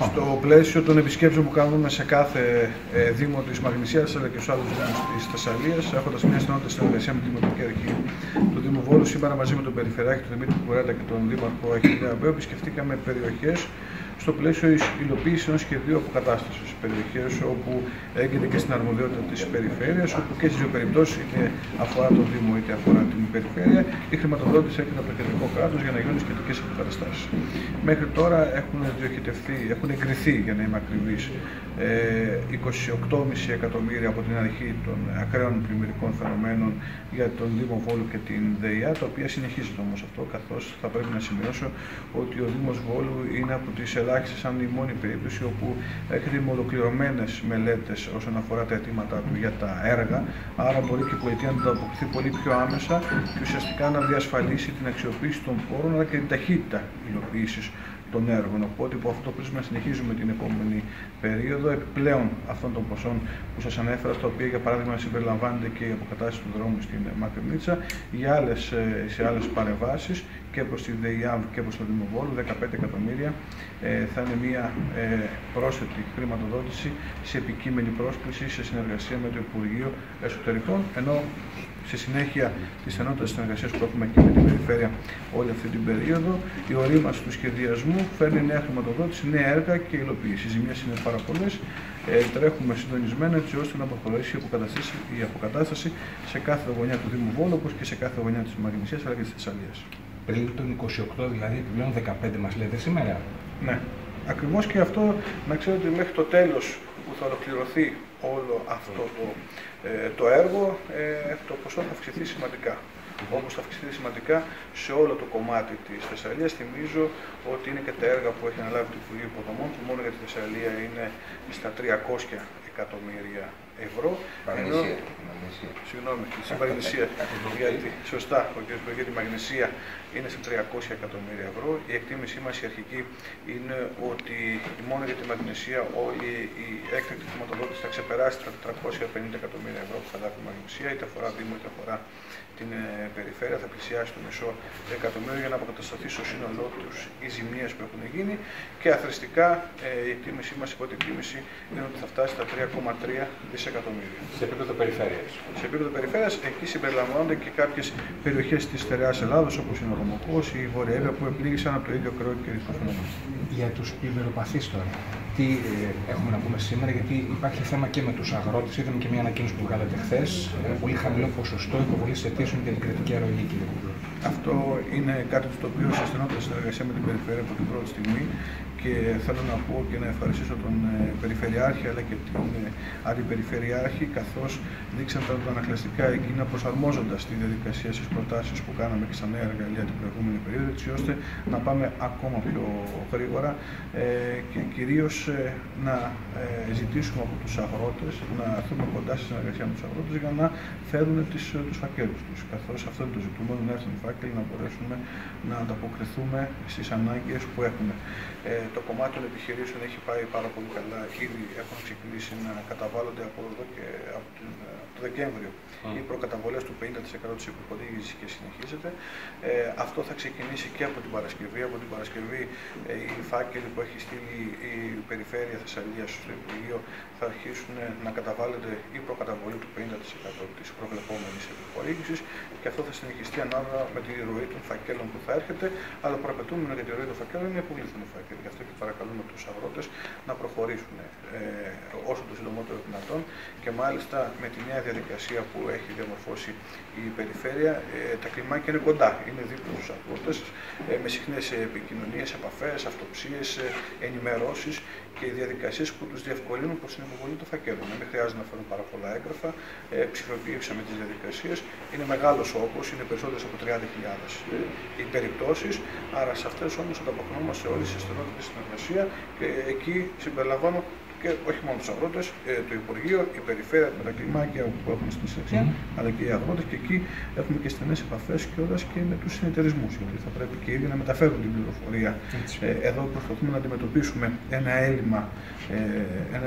Στο πλαίσιο των επισκέψεων που κάνουμε σε κάθε δήμο της Μαγνησίας αλλά και στους άλλους δήμους της Θεσσαλίας, έχοντας μια στενότητα συνεργασία με τη Δημοτική Αρχή του Δήμου Βόλου, σήμερα μαζί με τον Περιφερειάρχη, τον Δημήτρη Κουρέτα και τον Δήμαρχο Αχιλλέα Αμπέου, επισκεφτήκαμε περιοχές στο πλαίσιο της υλοποίησης ενός σχεδίου αποκατάστασης. Περιοχές όπου έγκυται και στην αρμοδιότητα της περιφέρειας, όπου και στις δύο περιπτώσεις, είτε αφορά τον Δήμο είτε αφορά την περιφέρεια, η χρηματοδότηση έρχεται από το κεντρικό κράτος για να γίνουν σχετικές αποκαταστάσεις. Μέχρι τώρα έχουν εγκριθεί, για να είμαι ακριβής, 28,5 εκατομμύρια από την αρχή των ακραίων πλημμυρικών φαινομένων για τον Δήμο Βόλου και την ΔΕΙΑ, τα οποία συνεχίζεται όμως αυτό, καθώς θα πρέπει να σημειώσω ότι ο Δήμος Βόλου είναι από τις ελάχιστες, αν η μόνη περίπτωση, όπου έχετε με ολοκληρωμένες μελέτες όσον αφορά τα αιτήματά του για τα έργα, άρα μπορεί και η πολιτεία να ανταποκριθεί πολύ πιο άμεσα και ουσιαστικά να διασφαλίσει την αξιοποίηση των πόρων αλλά και την ταχύτητα υλοποίησης των έργων. Οπότε από αυτό το πρίσμα συνεχίζουμε την επόμενη περίοδο, επιπλέον αυτών των ποσών που σας ανέφερα, στα οποία για παράδειγμα συμπεριλαμβάνεται και η αποκατάσταση του δρόμου στην Μακρινίτσα, σε άλλες παρεμβάσεις και προς τη ΔΕΙΑΒ και προς το Δήμο Βόλου. 15 εκατομμύρια θα είναι μια πρόσθετη χρηματοδότηση σε επικείμενη πρόσκληση σε συνεργασία με το Υπουργείο Εσωτερικών, ενώ στη συνέχεια της στενότητας συνεργασίας που έχουμε και με την περιφέρεια όλη αυτή την περίοδο, η ορίμαση του σχεδιασμού φέρνει νέα χρηματοδότηση, νέα έργα και υλοποίηση. Οι ζημιές είναι πάρα πολλές. Τρέχουμε συντονισμένα έτσι ώστε να προχωρήσει η αποκατάσταση σε κάθε γωνιά του Δήμου Βόλου, όπως και σε κάθε γωνιά της Μαγνησίας αλλά και της Θεσσαλίας. Πριν τον 28, δηλαδή επιπλέον 15 μας λέτε σήμερα. Ναι. Ακριβώς, και αυτό να ξέρετε ότι μέχρι το τέλος που θα ολοκληρωθεί όλο αυτό το έργο, το ποσό θα αυξηθεί σημαντικά. Όπως θα αυξηθεί σημαντικά σε όλο το κομμάτι της Θεσσαλίας. Θυμίζω ότι είναι και τα έργα που έχει αναλάβει το Υπουργείο Υποδομών, που μόνο για τη Θεσσαλία είναι στα 300 εκατομμύρια ευρώ. Συγγνώμη, στην Μαγνησία, σωστά, ο κ. για τη Μαγνησία είναι σε 300 εκατομμύρια ευρώ. Η εκτίμησή μας η αρχική είναι ότι μόνο για τη Μαγνησία όλη η έκτακτη χρηματοδότηση θα ξεπεράσει τα 450 εκατομμύρια ευρώ που θα λάβει η Μαγνησία, είτε αφορά Δήμο είτε αφορά την περιφέρεια. Θα πλησιάσει το μισό εκατομμύριο για να αποκατασταθεί στο σύνολό τους οι ζημίες που έχουν γίνει, και αθρηστικά η εκτίμησή μας, η πρώτη εκτίμηση, είναι ότι θα φτάσει στα 3,3 δισεκατομμύρια. Σε επίπεδο περιφέρειας. Σε επίπεδο περιφέρειας, εκεί συμπεριλαμβάνονται και κάποιες περιοχές της στερεάς Ελλάδος, όπως είναι ο Ρωμοκός ή η Βόρεια Εύβοια, που επλήγησαν από το ίδιο ακραίο και ριζικό φαινόμενο. Για τους πλημμυροπαθείς τώρα, τι έχουμε να πούμε σήμερα, γιατί υπάρχει θέμα και με τους αγρότες. Είδαμε και μια ανακοίνωση που βγάλατε χθες, πολύ χαμηλό ποσοστό υποβολής αιτήσεων για την κρατική αρρωγή, κύριε Κούκλο. Αυτό είναι κάτι το οποίο σε στενότητα συνεργασία με την περιφέρεια από την πρώτη στιγμή, και θέλω να πω και να ευχαριστήσω τον Περιφερειάρχη αλλά και την Αντιπεριφερειάρχη, καθώς δείξαν τα ανακλαστικά εκείνα, προσαρμόζοντας τη διαδικασία στις προτάσεις που κάναμε και στα νέα εργαλεία την προηγούμενη περίοδο, έτσι ώστε να πάμε ακόμα πιο γρήγορα και κυρίως να ζητήσουμε από τους αγρότες να έρθουμε κοντά στη συνεργασία με τους αγρότες για να φέρουν τους φακέλους τους. Καθώς αυτό είναι το ζητούμενο, να έρθουν οι φάκελοι, να μπορέσουμε να ανταποκριθούμε στις ανάγκες που έχουμε. Το κομμάτι των επιχειρήσεων έχει πάει πάρα πολύ καλά. Ήδη έχουν ξεκινήσει να καταβάλλονται από εδώ και από το Δεκέμβριο οι προκαταβολές του 50% της επιχορήγησης και συνεχίζεται. Αυτό θα ξεκινήσει και από την Παρασκευή. Από την Παρασκευή οι φάκελοι που έχει στείλει η Περιφέρεια Θεσσαλίας στο Υπουργείο θα αρχίσουν να καταβάλλονται η προκαταβολή του 50% της προβλεπόμενης επιχορήγησης, και αυτό θα συνεχιστεί ανάλογα με τη ροή των φακέλων που θα έρχεται. Αλλά προαπαιτούμενο για τη ροή των φακέλων είναι υπογλήφθουν οι φάκελοι. Γι' αυτό και παρακαλούμε τους αγρότες να προχωρήσουν όσο το συντομότερο δυνατόν, και μάλιστα με τη νέα διαδικασία που έχει διαμορφώσει η Περιφέρεια, τα κλιμάκια είναι κοντά, είναι δίπλα στους αγρότες, με συχνές επικοινωνίες, επαφές, αυτοψίες, ενημερώσεις και διαδικασίες που τους διευκολύνουν προς την υποβολή των φακέλων. Δεν χρειάζεται να φέρουν πάρα πολλά έγγραφα, ψηφιοποιήσαμε τις διαδικασίες, είναι μεγάλος όγκος, είναι περισσότερες από 30.000 οι περιπτώσεις, άρα σε αυτές όμως ανταποκρινόμαστε όλοι σε στενότητα συνεργασία, και εκεί συμπεριλαμβάνω και όχι μόνο τους αγρότες, το Υπουργείο, η Περιφέρεια με τα κλιμάκια που έχουμε στην συνεργασία, αλλά και οι αγρότες, και εκεί έχουμε και στενές επαφές κιόλας και με τους συνεταιρισμούς, γιατί θα πρέπει και ήδη να μεταφέρουν την πληροφορία. Εδώ προσπαθούμε να αντιμετωπίσουμε ένα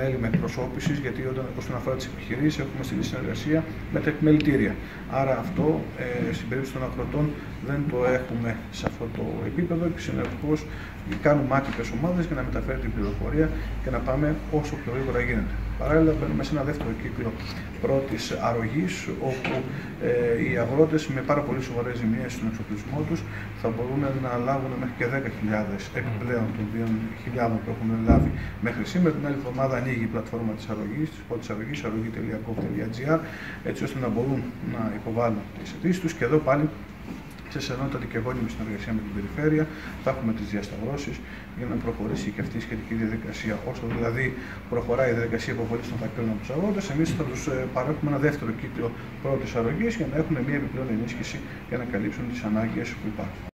έλλειμμα εκπροσώπησης, γιατί όσον αφορά τις επιχειρήσεις έχουμε στείλει συνεργασία με τα επιμελητήρια. Άρα αυτό στην περίπτωση των αγροτών δεν το έχουμε σε αυτό το επίπεδο και συνεπώς κάνουμε άτυπες ομάδες για να μεταφέρει την πληροφορία και να πάμε όσο πιο γρήγορα γίνεται. Παράλληλα, μπαίνουμε σε ένα δεύτερο κύκλο πρώτης αρρωγής, όπου οι αγρότες με πάρα πολύ σοβαρές ζημίες στον εξοπλισμό τους θα μπορούν να λάβουν μέχρι και 10.000 επιπλέον των 2.000 που έχουν λάβει μέχρι σήμερα. Την άλλη εβδομάδα ανοίγει η πλατφόρμα της αρρωγής, της πρώτης αρρωγής, αρρωγή.gov.gr, έτσι ώστε να μπορούν να υποβάλουν τις αιτήσεις τους. Και εδώ πάλι, σε στενότατη και γόνιμη συνεργασία με την περιφέρεια, θα έχουμε τις διασταυρώσεις για να προχωρήσει και αυτή η σχετική διαδικασία. Όσο δηλαδή προχωράει η διαδικασία υποβολής των φακέλων από τους αγρότες, εμείς θα τους παρέχουμε ένα δεύτερο κύκλο πρώτης αρρωγής για να έχουν μια επιπλέον ενίσχυση για να καλύψουν τις ανάγκες που υπάρχουν.